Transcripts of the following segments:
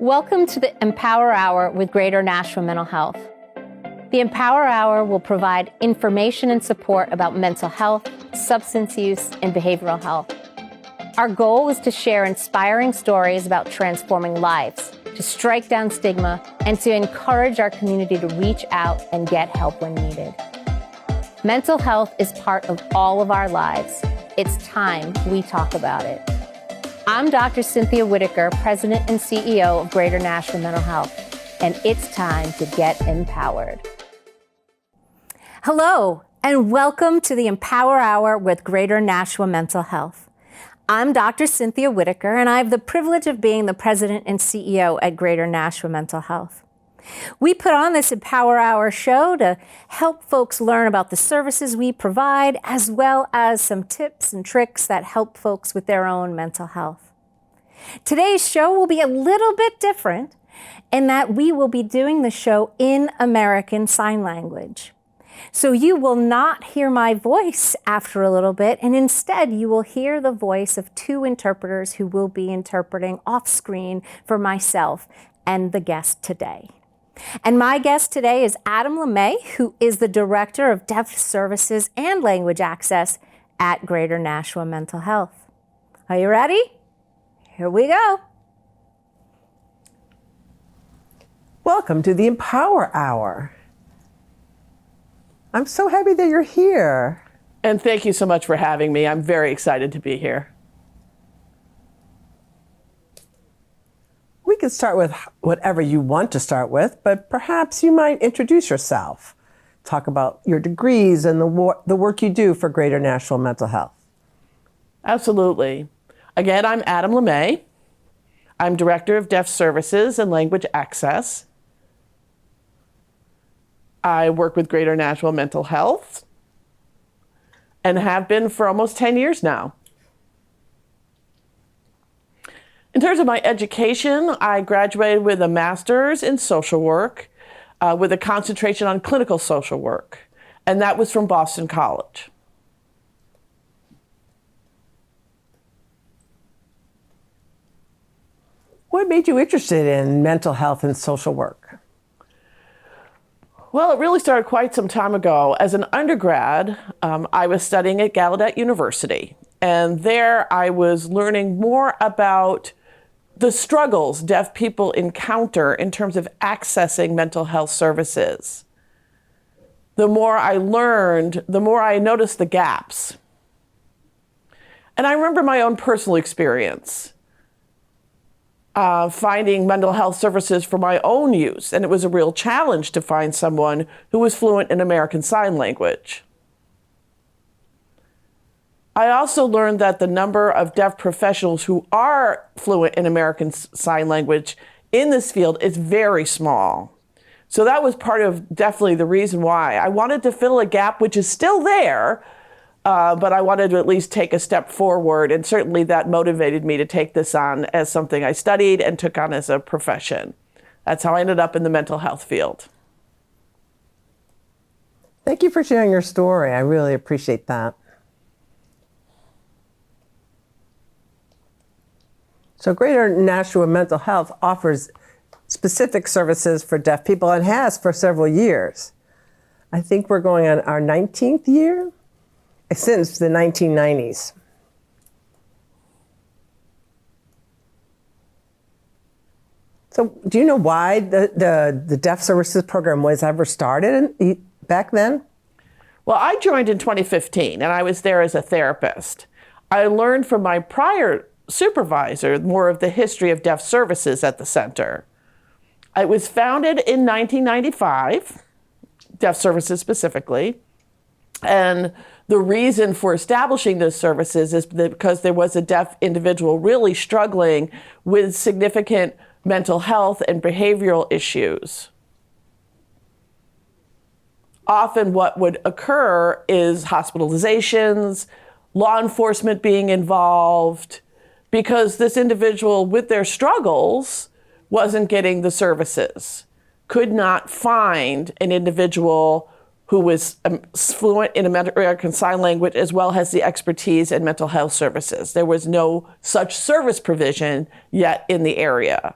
Welcome to the Empower Hour with Greater Nashua Mental Health. The Empower Hour will provide information and support about mental health, substance use, and behavioral health. Our goal is to share inspiring stories about transforming lives, to strike down stigma, and to encourage our community to reach out and get help when needed. Mental health is part of all of our lives. It's time we talk about it. I'm Dr. Cynthia Whitaker, President and CEO of Greater Nashua Mental Health, and it's time to get empowered. Hello, and welcome to the Empower Hour with Greater Nashua Mental Health. I'm Dr. Cynthia Whitaker, and I have the privilege of being the President and CEO at Greater Nashua Mental Health. We put on this Empower Hour show to help folks learn about the services we provide, as well as some tips and tricks that help folks with their own mental health. Today's show will be a little bit different in that we will be doing the show in American Sign Language. So you will not hear my voice after a little bit, and instead you will hear the voice of two interpreters who will be interpreting off screen for myself and the guest today. And my guest today is Adam Lemay, who is the Director of Deaf Services and Language Access at Greater Nashua Mental Health. Are you ready? Here we go. Welcome to the Empower Hour. I'm so happy that you're here. And thank you so much for having me. I'm very excited to be here. We can start with whatever you want to start with, but perhaps you might introduce yourself. Talk about your degrees and the work you do for Greater Nashua Mental Health. Absolutely. Again, I'm Adam Lemay. I'm Director of Deaf Services and Language Access. I work with Greater Nashua Mental Health and have been for almost 10 years now. In terms of my education, I graduated with a master's in social work with a concentration on clinical social work, and that was from Boston College. What made you interested in mental health and social work? Well, it really started quite some time ago. As an undergrad, I was studying at Gallaudet University, and there I was learning more about the struggles deaf people encounter in terms of accessing mental health services. The more I learned, the more I noticed the gaps. And I remember my own personal experience finding mental health services for my own use, and it was a real challenge to find someone who was fluent in American Sign Language. I also learned that the number of deaf professionals who are fluent in American Sign Language in this field is very small. So that was part of definitely the reason why. I wanted to fill a gap which is still there, but I wanted to at least take a step forward, and certainly that motivated me to take this on as something I studied and took on as a profession. That's how I ended up in the mental health field. Thank you for sharing your story. I really appreciate that. So Greater Nashua Mental Health offers specific services for deaf people and has for several years. I think we're going on our 19th year since the 1990s. So do you know why the Deaf Services Program was ever started back then? Well, I joined in 2015, and I was there as a therapist. I learned from my prior supervisor more of the history of deaf services at the center. It was founded in 1995, deaf services specifically, and the reason for establishing those services is because there was a deaf individual really struggling with significant mental health and behavioral issues. Often what would occur is hospitalizations, law enforcement being involved, because this individual with their struggles wasn't getting the services, could not find an individual who was fluent in American Sign Language as well as the expertise in mental health services. There was no such service provision yet in the area.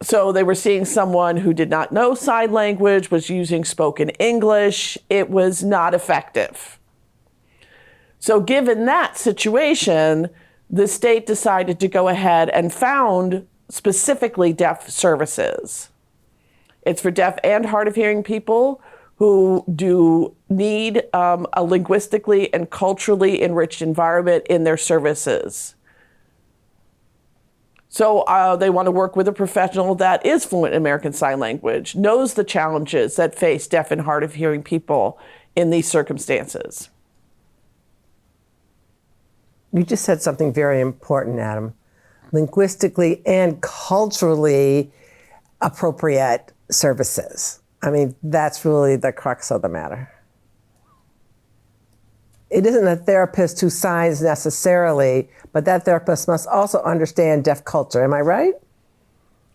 So they were seeing someone who did not know sign language, was using spoken English. It was not effective. So given that situation, the state decided to go ahead and found specifically deaf services. It's for deaf and hard of hearing people who do need a linguistically and culturally enriched environment in their services. So they want to work with a professional that is fluent in American Sign Language, knows the challenges that face deaf and hard of hearing people in these circumstances. You just said something very important, Adam. Linguistically and culturally appropriate services. I mean, that's really the crux of the matter. It isn't a therapist who signs necessarily, but that therapist must also understand deaf culture. Am I right?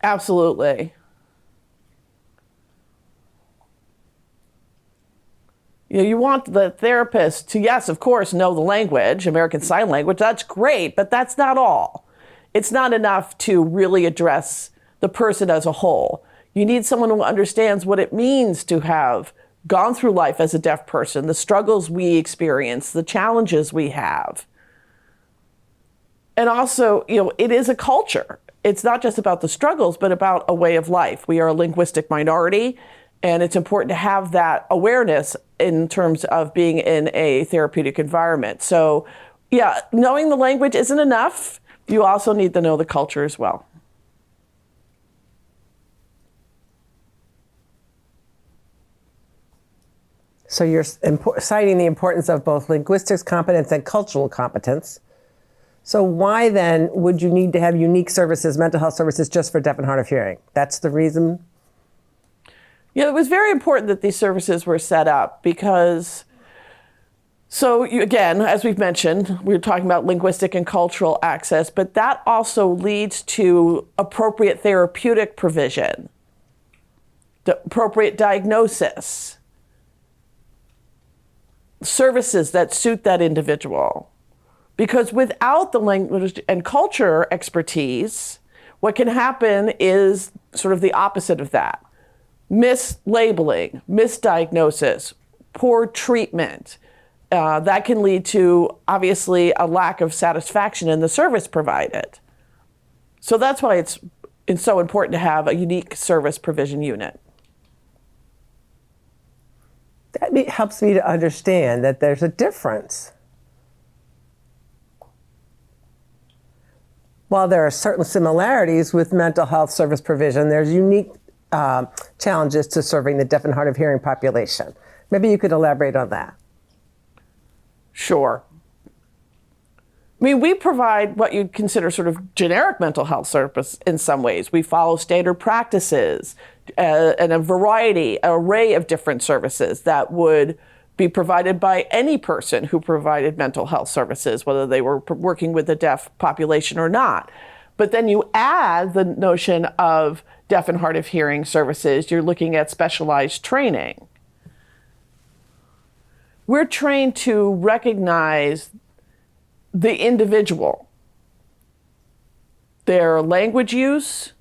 Absolutely. You want the therapist to, yes, of course, know the language, American Sign Language. That's great, but that's not all. It's not enough to really address the person as a whole. You need someone who understands what it means to have gone through life as a deaf person, the struggles we experience, the challenges we have. And also, it is a culture. It's not just about the struggles, but about a way of life. We are a linguistic minority, and it's important to have that awareness in terms of being in a therapeutic environment. So, yeah, knowing the language isn't enough. You also need to know the culture as well. So you're citing the importance of both linguistics competence and cultural competence. So why then would you need to have unique services, mental health services, just for deaf and hard of hearing? That's the reason? Yeah, it was very important that these services were set up because, again, as we've mentioned, we're talking about linguistic and cultural access, but that also leads to appropriate therapeutic provision, the appropriate diagnosis, services that suit that individual. Because without the language and culture expertise, what can happen is sort of the opposite of that. Mislabeling, misdiagnosis, poor treatment. That can lead to, obviously, a lack of satisfaction in the service provided. So that's why it's so important to have a unique service provision unit. That helps me to understand that there's a difference. While there are certain similarities with mental health service provision, there's unique challenges to serving the deaf and hard of hearing population. Maybe you could elaborate on that. Sure. I mean, we provide what you'd consider sort of generic mental health service in some ways. We follow standard practices and a variety, an array of different services that would be provided by any person who provided mental health services, whether they were working with the deaf population or not. But then you add the notion of deaf and hard of hearing services, you're looking at specialized training. We're trained to recognize the individual, their language use,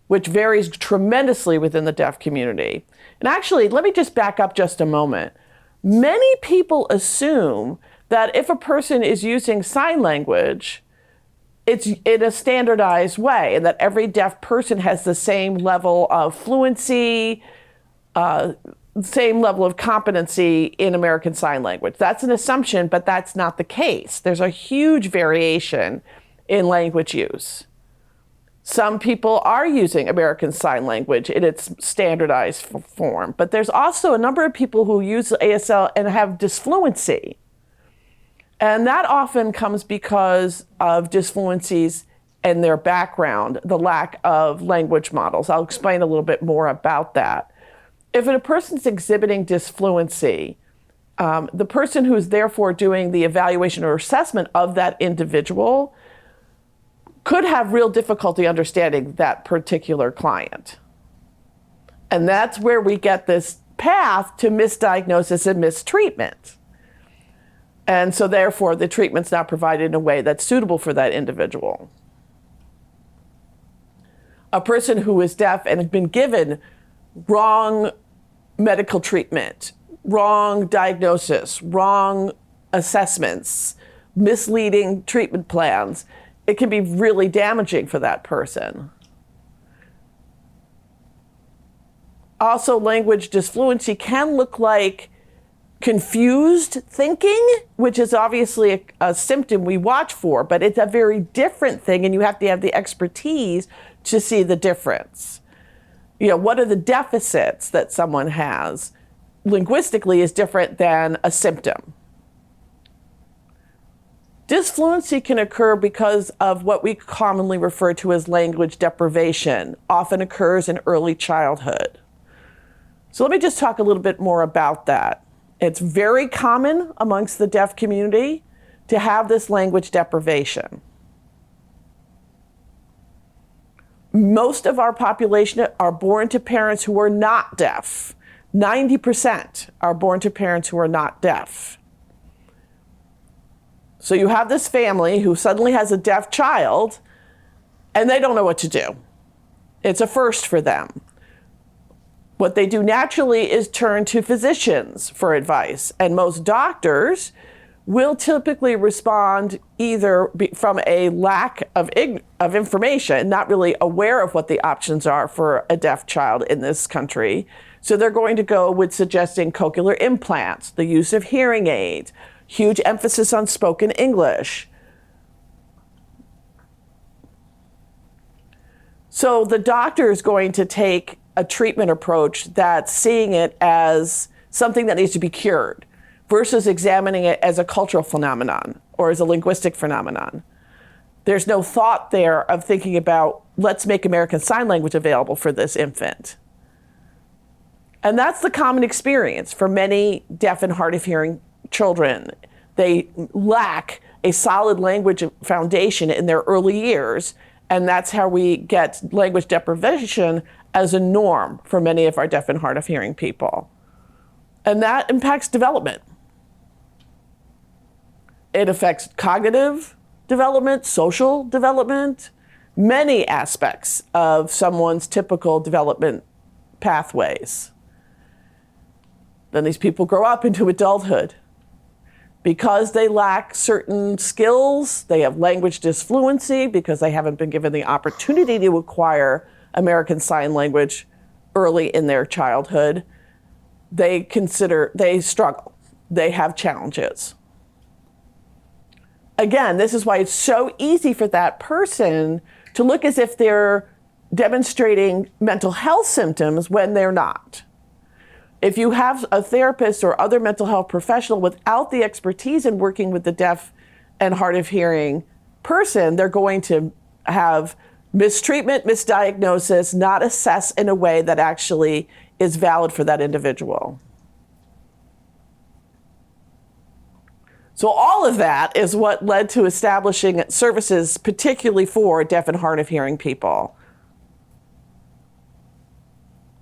which varies tremendously within the deaf community. And actually, let me just back up just a moment. Many people assume that if a person is using sign language, it's in a standardized way, and that every deaf person has the same level of fluency, same level of competency in American Sign Language. That's an assumption, but that's not the case. There's a huge variation in language use. Some people are using American Sign Language in its standardized form, but there's also a number of people who use ASL and have disfluency. And that often comes because of disfluencies in their background, the lack of language models. I'll explain a little bit more about that. If a person's exhibiting disfluency, the person who's therefore doing the evaluation or assessment of that individual could have real difficulty understanding that particular client. And that's where we get this path to misdiagnosis and mistreatment. And so therefore, the treatment's not provided in a way that's suitable for that individual. a person who is deaf and has been given wrong medical treatment, wrong diagnosis, wrong assessments, misleading treatment plans, it can be really damaging for that person. Also, language disfluency can look like confused thinking, which is obviously a symptom we watch for, but it's a very different thing, and you have to have the expertise to see the difference. You know, what are the deficits that someone has linguistically is different than a symptom. Disfluency can occur because of what we commonly refer to as language deprivation, often occurs in early childhood. So let me just talk a little bit more about that. It's very common amongst the deaf community to have this language deprivation. Most of our population are born to parents who are not deaf. 90% are born to parents who are not deaf. So you have this family who suddenly has a deaf child, and they don't know what to do. It's a first for them. What they do naturally is turn to physicians for advice, and most doctors will typically respond either from a lack of information, not really aware of what the options are for a deaf child in this country. So they're going to go with suggesting cochlear implants, the use of hearing aids, huge emphasis on spoken English. So the doctor is going to take a treatment approach that's seeing it as something that needs to be cured versus examining it as a cultural phenomenon or as a linguistic phenomenon. There's no thought there of thinking about, let's make American Sign Language available for this infant. And that's the common experience for many deaf and hard of hearing children. They lack a solid language foundation in their early years, and that's how we get language deprivation as a norm for many of our deaf and hard of hearing people. And that impacts development. It affects cognitive development, social development, many aspects of someone's typical development pathways. Then these people grow up into adulthood. Because they lack certain skills, they have language disfluency because they haven't been given the opportunity to acquire American Sign Language early in their childhood. They struggle. They have challenges. Again, this is why it's so easy for that person to look as if they're demonstrating mental health symptoms when they're not. If you have a therapist or other mental health professional without the expertise in working with the deaf and hard of hearing person, they're going to have mistreatment, misdiagnosis, not assess in a way that actually is valid for that individual. So all of that is what led to establishing services particularly for deaf and hard of hearing people.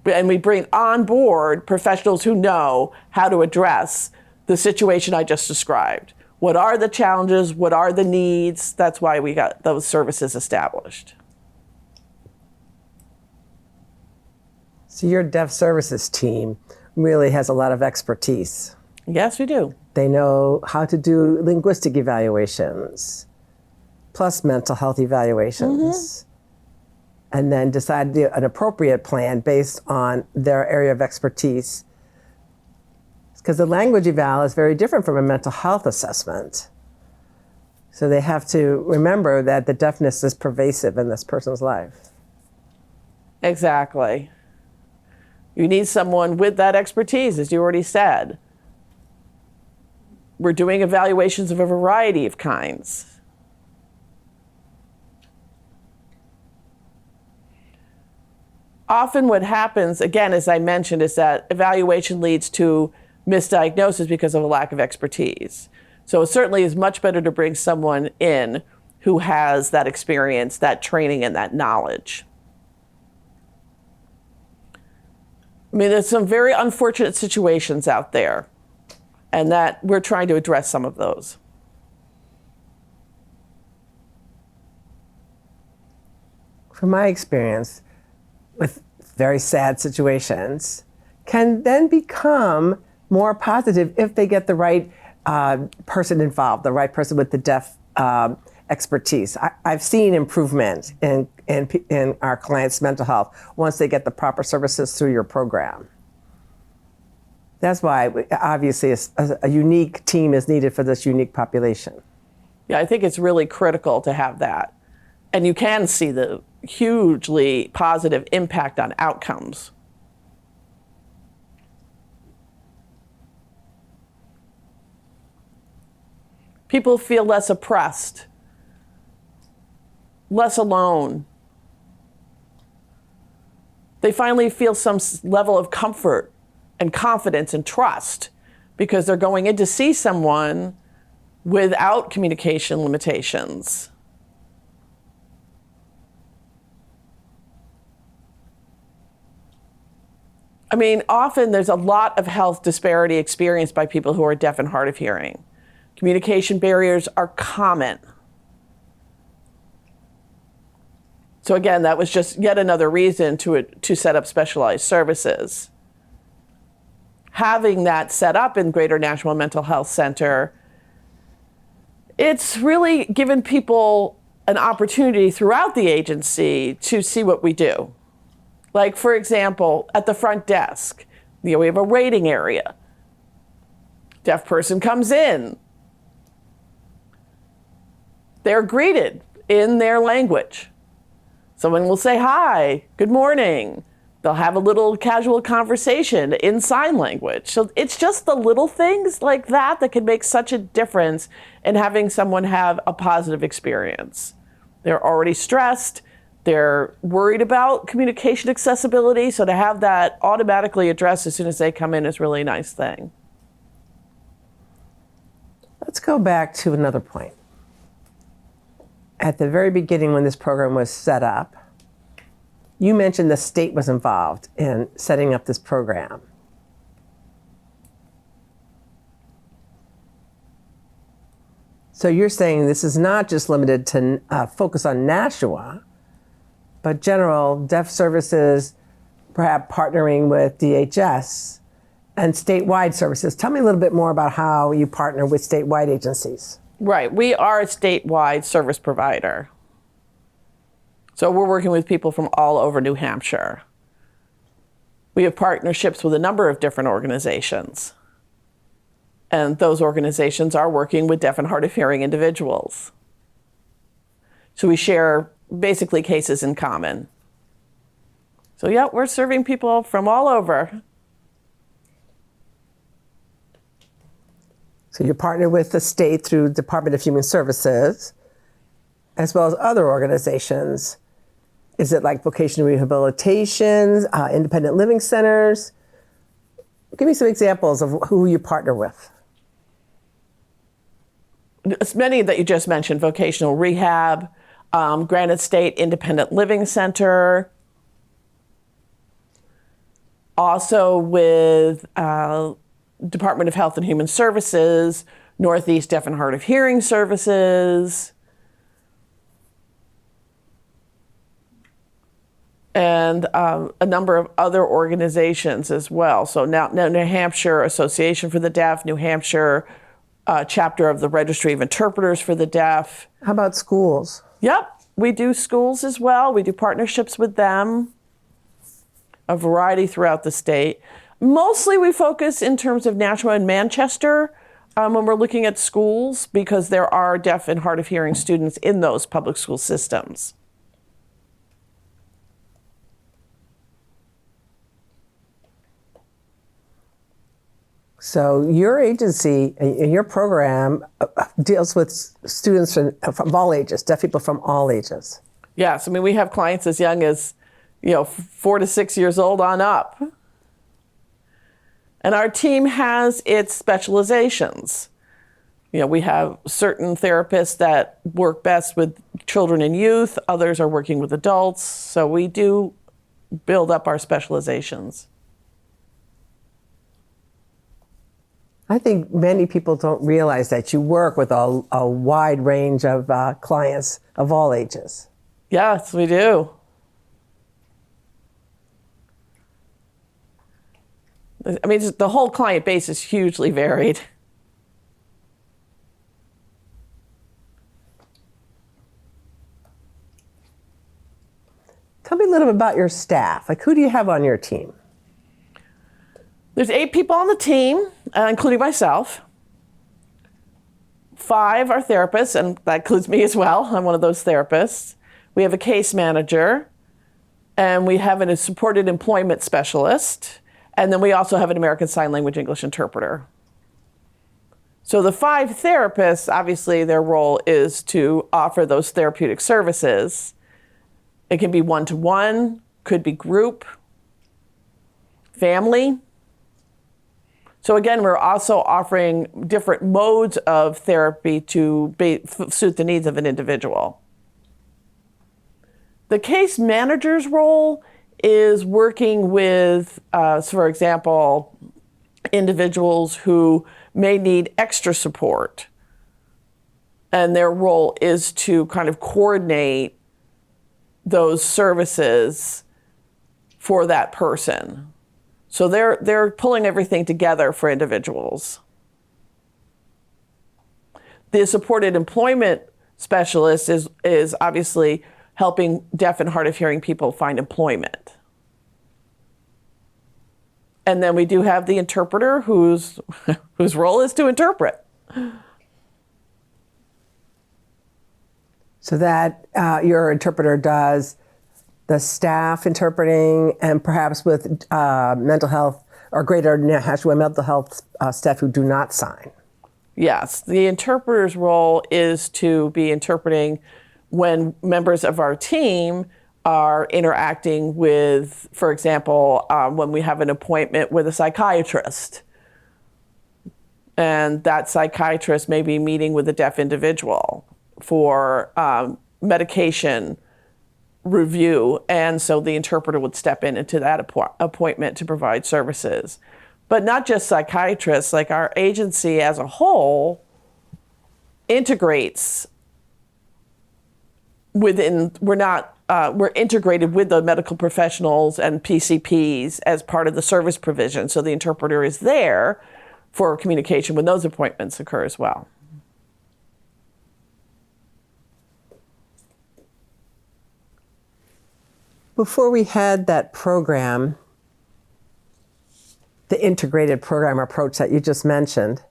And we bring on board professionals who know how to address the situation I just described. What are the challenges? What are the needs? That's why we got those services established. So your deaf services team really has a lot of expertise. Yes, we do. They know how to do linguistic evaluations, plus mental health evaluations, and then decide an appropriate plan based on their area of expertise. Because the language eval is very different from a mental health assessment. So they have to remember that the deafness is pervasive in this person's life. Exactly. You need someone with that expertise, as you already said. We're doing evaluations of a variety of kinds. Often what happens, again, as I mentioned, is that evaluation leads to misdiagnosis because of a lack of expertise. So it certainly is much better to bring someone in who has that experience, that training, and that knowledge. I mean, there's some very unfortunate situations out there, and that we're trying to address some of those. from my experience with very sad situations, can then become more positive if they get the right person involved, the right person with the deaf expertise. I've seen improvement in our clients' mental health once they get the proper services through your program. That's why, obviously, a unique team is needed for this unique population. Yeah, I think it's really critical to have that. And you can see the hugely positive impact on outcomes. People feel less oppressed, less alone. They finally feel some level of comfort and confidence and trust because they're going in to see someone without communication limitations. I mean, often there's a lot of health disparity experienced by people who are deaf and hard of hearing. Communication barriers are common. So again, that was just yet another reason to set up specialized services. Having that set up in Greater Nashua Mental Health Center, it's really given people an opportunity throughout the agency to see what we do. Like, for example, at the front desk, we have a rating area. Deaf person comes in. They're greeted in their language. Someone will say, hi, good morning. They'll have a little casual conversation in sign language. So it's just the little things like that that can make such a difference in having someone have a positive experience. They're already stressed. They're worried about communication accessibility. So to have that automatically addressed as soon as they come in is really a nice thing. Let's go back to another point. At the very beginning when this program was set up, you mentioned the state was involved in setting up this program. So you're saying this is not just limited to focus on Nashua, but general deaf services, perhaps partnering with DHS and statewide services. Tell me a little bit more about how you partner with statewide agencies. Right, we are a statewide service provider. So we're working with people from all over New Hampshire. We have partnerships with a number of different organizations. And those organizations are working with deaf and hard of hearing individuals. So we share basically cases in common. So yeah, we're serving people from all over. So you partner with the state through Department of Human Services, as well as other organizations. Is it like vocational rehabilitation, independent living centers? Give me some examples of who you partner with. It's many that you just mentioned, vocational rehab, Granite State Independent Living Center, also with Department of Health and Human Services, Northeast Deaf and Hard of Hearing Services, and a number of other organizations as well. So now New Hampshire Association for the Deaf, New Hampshire chapter of the Registry of Interpreters for the Deaf. How about schools? Yep, we do schools as well. We do partnerships with them, a variety throughout the state. Mostly we focus in terms of Nashua and Manchester when we're looking at schools because there are deaf and hard of hearing students in those public school systems. So your agency and your program deals with students from all ages, deaf people from all ages. Yes, I mean, we have clients as young as, 4 to 6 years old on up. And our team has its specializations. We have certain therapists that work best with children and youth. Others are working with adults. So we do build up our specializations. I think many people don't realize that you work with a wide range of clients of all ages. Yes, we do. I mean, the whole client base is hugely varied. Tell me a little bit about your staff. Like, who do you have on your team? There's 8 people on the team, including myself. 5 are therapists, and that includes me as well. I'm one of those therapists. We have a case manager, and we have a supported employment specialist, and then we also have an American Sign Language English interpreter. So the 5 therapists, obviously their role is to offer those therapeutic services. It can be one-to-one, could be group, family. So again, we're also offering different modes of therapy to suit the needs of an individual. The case manager's role is working with, for example, individuals who may need extra support. And their role is to kind of coordinate those services for that person. So they're pulling everything together for individuals. The supported employment specialist is obviously helping deaf and hard of hearing people find employment. And then we do have the interpreter whose role is to interpret. So that your interpreter does the staff interpreting, and perhaps with mental health or greater national mental health staff who do not sign. Yes, the interpreter's role is to be interpreting when members of our team are interacting with, for example, when we have an appointment with a psychiatrist. And that psychiatrist may be meeting with a deaf individual for medication review, and so the interpreter would step into that appointment to provide services. But not just psychiatrists, like our agency as a whole integrates within, we're integrated with the medical professionals and PCPs as part of the service provision, so the interpreter is there for communication when those appointments occur as well. Before we had that program, the integrated program approach that you just mentioned,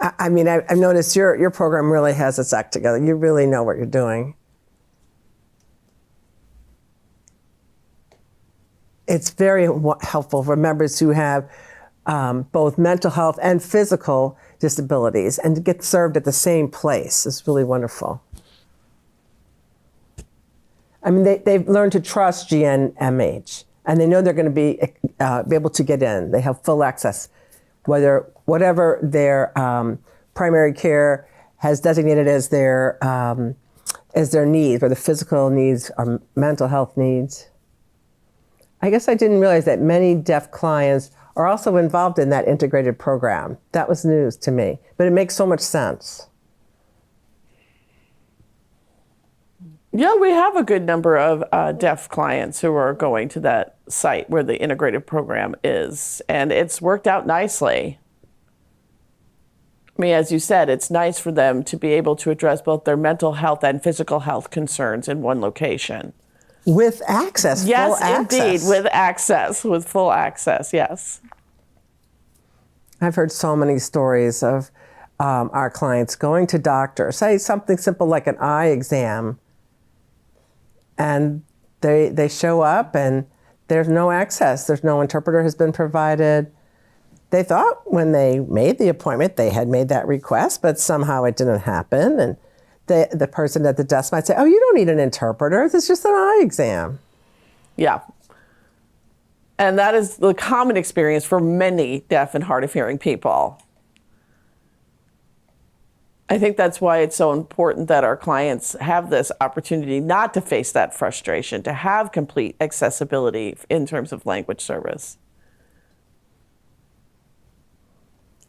I mean, I've noticed your program really has its act together. You really know what you're doing. It's very helpful for members who have both mental health and physical disabilities, and to get served at the same place is really wonderful. I mean, they've learned to trust GNMH, and they know they're going to be able to get in. They have full access, whatever their primary care has designated as their needs, whether physical needs or mental health needs. I guess I didn't realize that many deaf clients are also involved in that integrated program. That was news to me, but it makes so much sense. Yeah, we have a good number of deaf clients who are going to that site where the integrated program is, and it's worked out nicely. I mean, as you said, it's nice for them to be able to address both their mental health and physical health concerns in one location. With access, yes, full access. Indeed, with full access, yes. I've heard so many stories of our clients going to doctors, say something simple like an eye exam, and they show up and there's no access. There's no interpreter has been provided. They thought when they made the appointment, they had made that request, but somehow it didn't happen. And the person at the desk might say, oh, you don't need an interpreter. It's just an eye exam. Yeah. And that is the common experience for many deaf and hard of hearing people. I think that's why it's so important that our clients have this opportunity not to face that frustration, to have complete accessibility in terms of language service.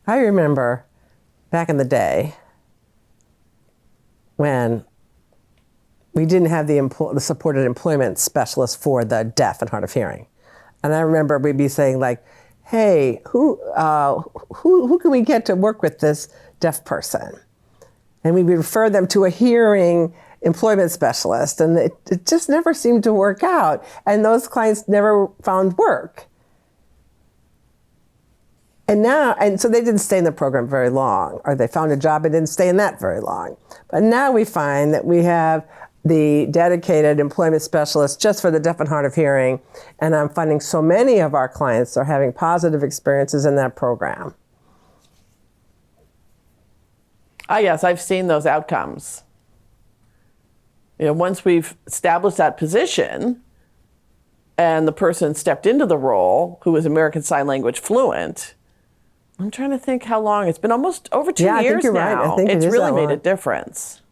I remember back in the day when we didn't have the supported employment specialist for the deaf and hard of hearing. And I remember we'd be saying like, hey, who can we get to work with this deaf person? And we would refer them to a hearing employment specialist, and it just never seemed to work out. And those clients never found work. And so they didn't stay in the program very long, or they found a job and didn't stay in that very long. But now we find that we have the dedicated employment specialist just for the deaf and hard of hearing, and I'm finding so many of our clients are having positive experiences in that program. Yes, I've seen those outcomes. Once we've established that position and the person stepped into the role who was American Sign Language fluent, I'm trying to think how long. It's been almost over 2 years I think you're now. Right. I think it's it is really that made long. a difference.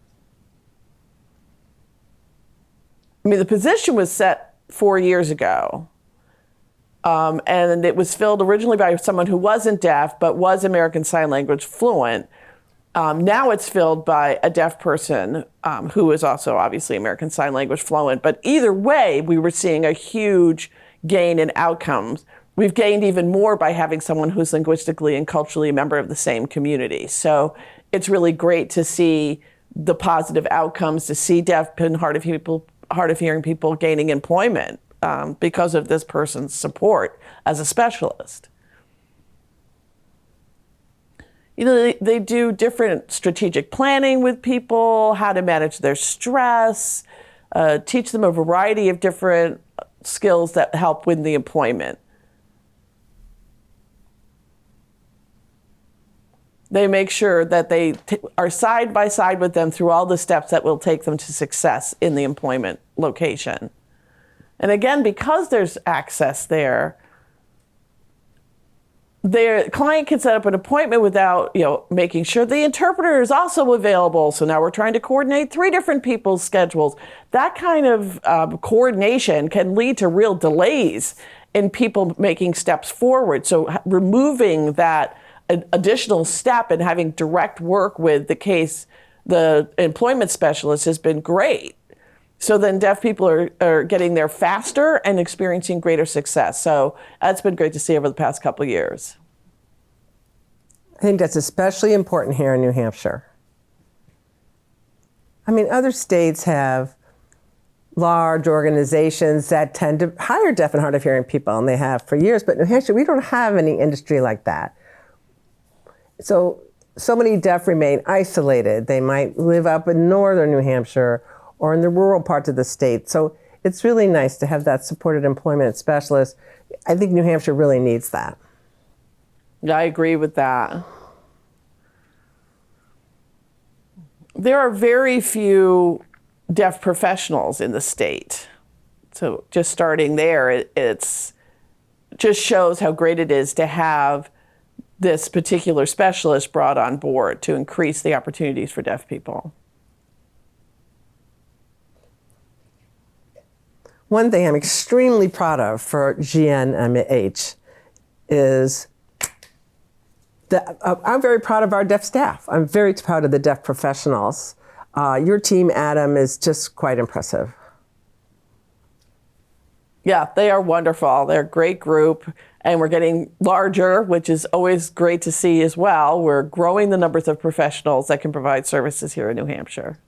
I mean, the position was set 4 years ago. And it was filled originally by someone who wasn't deaf, but was American Sign Language fluent. Now it's filled by a deaf person who is also obviously American Sign Language fluent. But either way, we were seeing a huge gain in outcomes. We've gained even more by having someone who's linguistically and culturally a member of the same community. So it's really great to see the positive outcomes, to see deaf and hard of hearing people gaining employment because of this person's support as a specialist. They do different strategic planning with people, how to manage their stress, teach them a variety of different skills that help win the employment. They make sure that they are side by side with them through all the steps that will take them to success in the employment location. And again, because there's access there, their client can set up an appointment without, making sure the interpreter is also available. So now we're trying to coordinate 3 different people's schedules. That kind of coordination can lead to real delays in people making steps forward. So removing that additional step and having direct work with the employment specialist has been great. So then deaf people are getting there faster and experiencing greater success. So that's been great to see over the past couple of years. I think that's especially important here in New Hampshire. I mean, other states have large organizations that tend to hire deaf and hard of hearing people, and they have for years. But New Hampshire, we don't have any industry like that. So many deaf remain isolated. They might live up in northern New Hampshire or in the rural parts of the state. So it's really nice to have that supported employment specialist. I think New Hampshire really needs that. Yeah, I agree with that. There are very few deaf professionals in the state. So just starting there, it's just shows how great it is to have this particular specialist brought on board to increase the opportunities for deaf people. One thing I'm extremely proud of for GNMH is that I'm very proud of our deaf staff. I'm very proud of the deaf professionals. Your team, Adam, is just quite impressive. Yeah, they are wonderful. They're a great group, and we're getting larger, which is always great to see as well. We're growing the numbers of professionals that can provide services here in New Hampshire.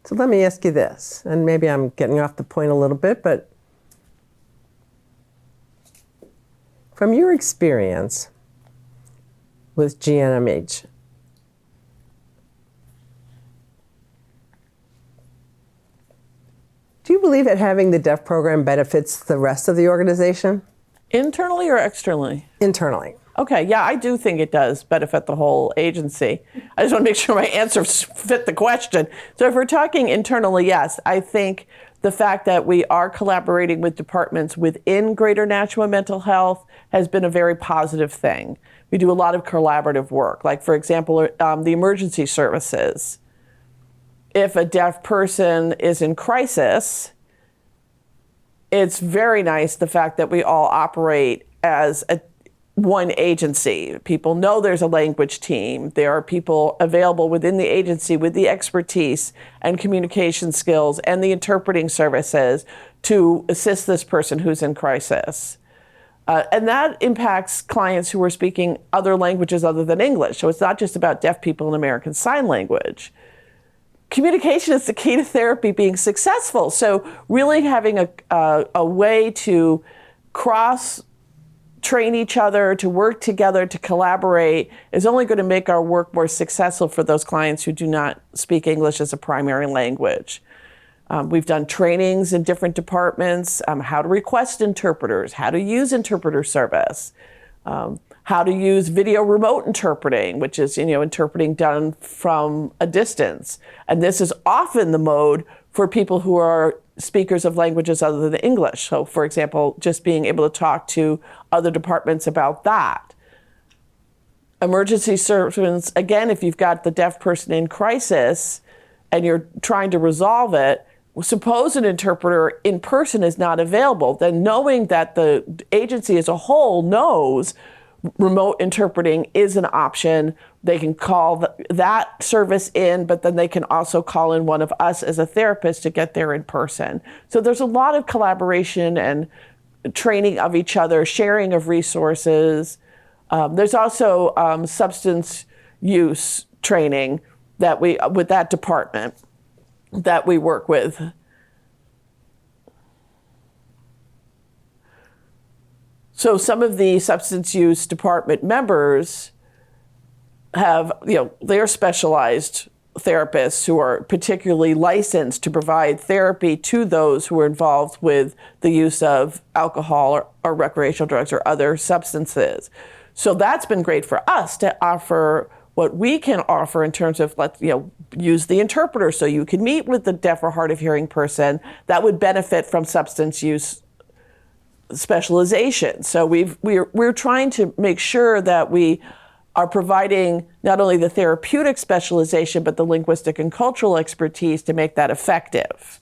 So let me ask you this, and maybe I'm getting off the point a little bit, but from your experience with GNMH, do you believe that having the deaf program benefits the rest of the organization? Internally or externally? Internally. Okay, yeah, I do think it does benefit the whole agency. I just want to make sure my answers fit the question. So if we're talking internally, yes, I think the fact that we are collaborating with departments within Greater Nashua Mental Health has been a very positive thing. We do a lot of collaborative work, like, for example, the emergency services. If a deaf person is in crisis, it's very nice the fact that we all operate as one agency. People know there's a language team. There are people available within the agency with the expertise and communication skills and the interpreting services to assist this person who's in crisis. And that impacts clients who are speaking other languages other than English. So it's not just about deaf people in American Sign Language. Communication is the key to therapy being successful. So really having a way to train each other, to work together, to collaborate is only going to make our work more successful for those clients who do not speak English as a primary language. We've done trainings in different departments, how to request interpreters, how to use interpreter service, how to use video remote interpreting, which is, interpreting done from a distance. And this is often the mode for people who are speakers of languages other than English. So, for example, just being able to talk to other departments about that. Emergency services, again, if you've got the deaf person in crisis and you're trying to resolve it, suppose an interpreter in person is not available, then knowing that the agency as a whole knows remote interpreting is an option. They can call that service in, but then they can also call in one of us as a therapist to get there in person. So there's a lot of collaboration and training of each other, sharing of resources. There's also substance use training that with that department that we work with. So some of the substance use department members have, they're specialized therapists who are particularly licensed to provide therapy to those who are involved with the use of alcohol or recreational drugs or other substances. So that's been great for us to offer what we can offer in terms of, use the interpreter so you can meet with the deaf or hard of hearing person that would benefit from substance use specialization. So we're trying to make sure that we are providing not only the therapeutic specialization, but the linguistic and cultural expertise to make that effective.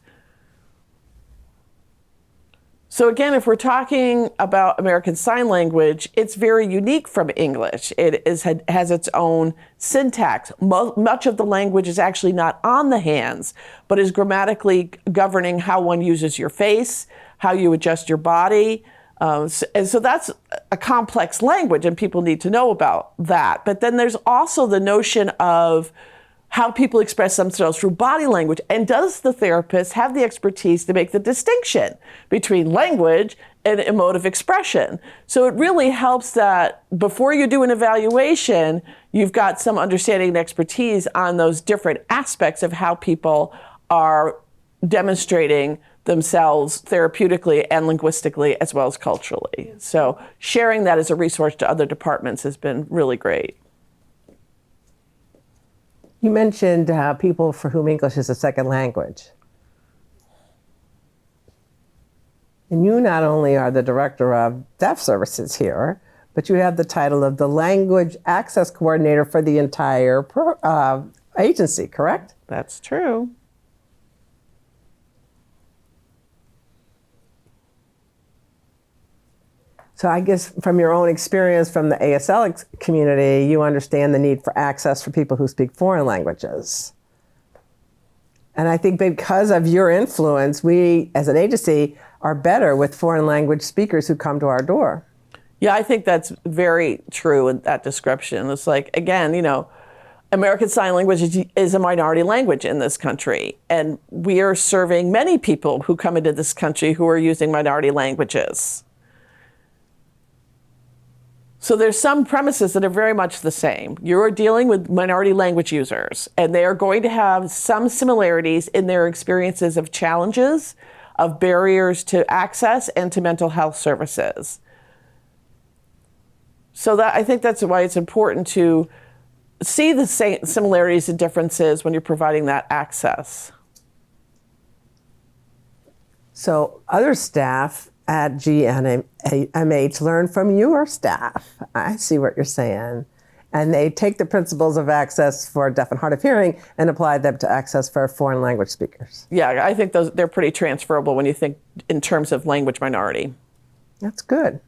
So again, if we're talking about American Sign Language, it's very unique from English. It has its own syntax. Much of the language is actually not on the hands, but is grammatically governing how one uses your face, how you adjust your body. And so that's a complex language, and people need to know about that. But then there's also the notion of how people express themselves through body language. And does the therapist have the expertise to make the distinction between language and emotive expression? So it really helps that before you do an evaluation, you've got some understanding and expertise on those different aspects of how people are demonstrating themselves therapeutically and linguistically as well as culturally. So sharing that as a resource to other departments has been really great. You mentioned people for whom English is a second language. And you not only are the director of deaf services here, but you have the title of the Language Access Coordinator for the entire agency, correct? That's true. So I guess from your own experience from the ASL community, you understand the need for access for people who speak foreign languages. And I think because of your influence, we as an agency are better with foreign language speakers who come to our door. Yeah, I think that's very true in that description. It's like, again, American Sign Language is a minority language in this country. And we are serving many people who come into this country who are using minority languages. So there's some premises that are very much the same. You're dealing with minority language users, and they are going to have some similarities in their experiences of challenges, of barriers to access, and to mental health services. So I think that's why it's important to see the similarities and differences when you're providing that access. So other staff at GNMH learn from your staff. I see what you're saying. And they take the principles of access for deaf and hard of hearing and apply them to access for foreign language speakers. Yeah, I think they're pretty transferable when you think in terms of language minority. That's good.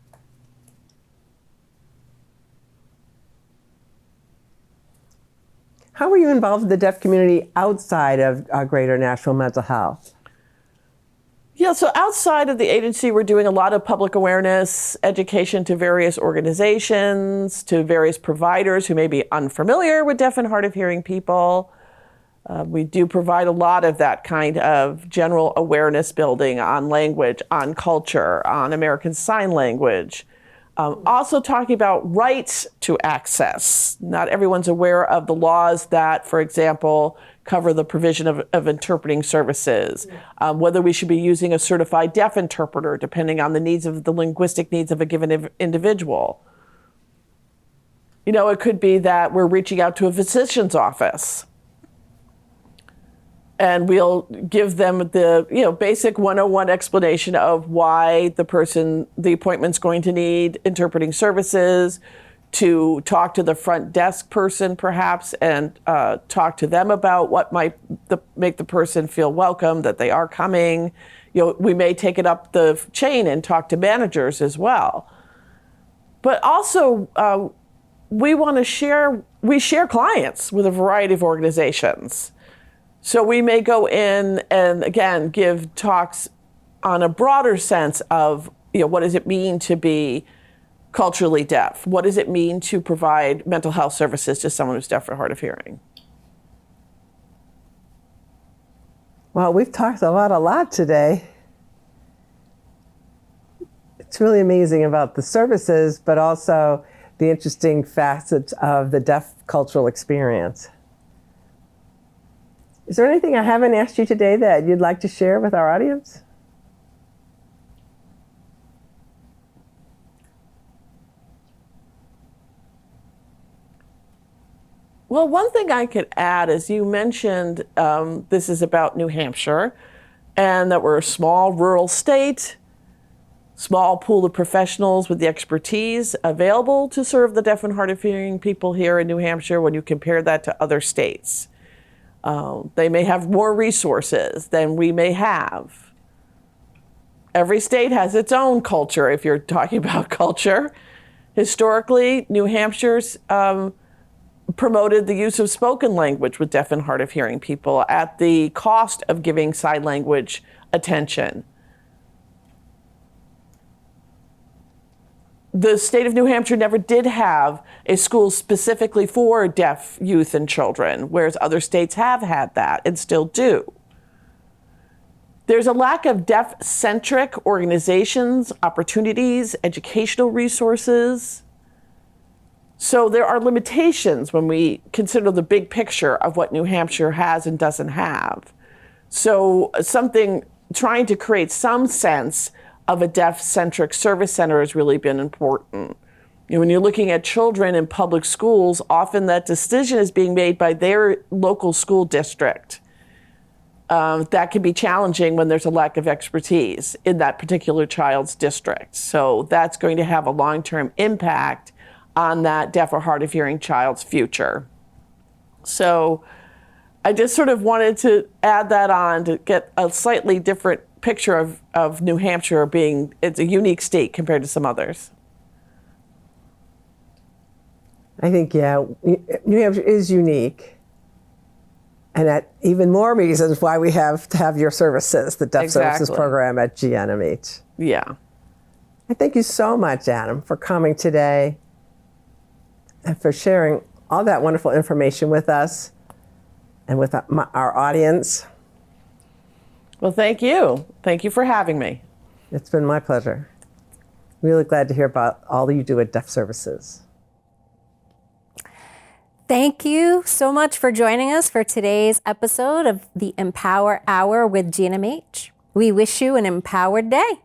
How were you involved in the deaf community outside of Greater Nashville Mental Health? Yeah, so outside of the agency, we're doing a lot of public awareness, education to various organizations, to various providers who may be unfamiliar with deaf and hard of hearing people. We do provide a lot of that kind of general awareness building on language, on culture, on American Sign Language. Also talking about rights to access. Not everyone's aware of the laws that, for example, cover the provision of interpreting services, whether we should be using a certified deaf interpreter, depending on the linguistic needs of a given individual. You know, it could be that we're reaching out to a physician's office and we'll give them the basic 101 explanation of why the appointment's going to need interpreting services, to talk to the front desk person perhaps and talk to them about what might make the person feel welcome, that they are coming. We may take it up the chain and talk to managers as well. But also, we share clients with a variety of organizations. So we may go in and, again, give talks on a broader sense of, what does it mean to be culturally deaf? What does it mean to provide mental health services to someone who's deaf or hard of hearing? Well, we've talked about a lot today. It's really amazing about the services, but also the interesting facets of the deaf cultural experience. Is there anything I haven't asked you today that you'd like to share with our audience? Well, one thing I could add is you mentioned this is about New Hampshire and that we're a small rural state, small pool of professionals with the expertise available to serve the deaf and hard of hearing people here in New Hampshire when you compare that to other states. They may have more resources than we may have. Every state has its own culture, if you're talking about culture. Historically, New Hampshire's promoted the use of spoken language with deaf and hard of hearing people at the cost of giving sign language attention. The state of New Hampshire never did have a school specifically for deaf youth and children, whereas other states have had that and still do. There's a lack of deaf-centric organizations, opportunities, educational resources. So there are limitations when we consider the big picture of what New Hampshire has and doesn't have. So trying to create some sense of a deaf-centric service center has really been important. When you're looking at children in public schools, often that decision is being made by their local school district. That can be challenging when there's a lack of expertise in that particular child's district. So that's going to have a long-term impact on that deaf or hard of hearing child's future. So I just sort of wanted to add that on to get a slightly different picture of New Hampshire it's a unique state compared to some others. I think, New Hampshire is unique. And that even more reasons why we have to have your services, the Deaf Services Program at GNMH. Yeah. I thank you so much, Adam, for coming today and for sharing all that wonderful information with us and with our audience. Well, thank you. Thank you for having me. It's been my pleasure. Really glad to hear about all that you do at Deaf Services. Thank you so much for joining us for today's episode of the Empower Hour with GNMH. We wish you an empowered day.